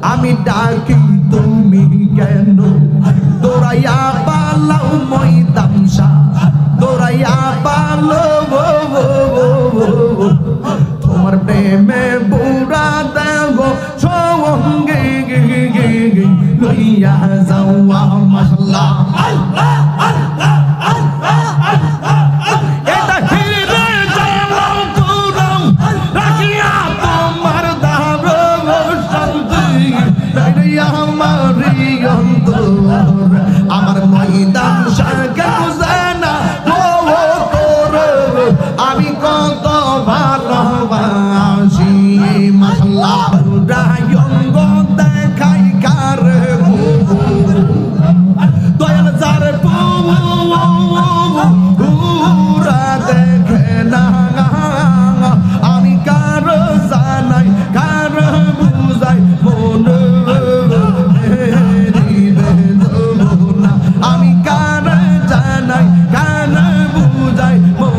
আমি ডাকি তুমি কেন দৌড়াইয়া পালাও ময়দানসা দৌড়াইয়া পালো তোমার প্রেমে বুড়া দেব সঙ্গে লইয়া যাওয়া মাশাআল্লাহ এটা হিরে জালাল তুরম রাখিয়া তোমার দারো শান্তি আমার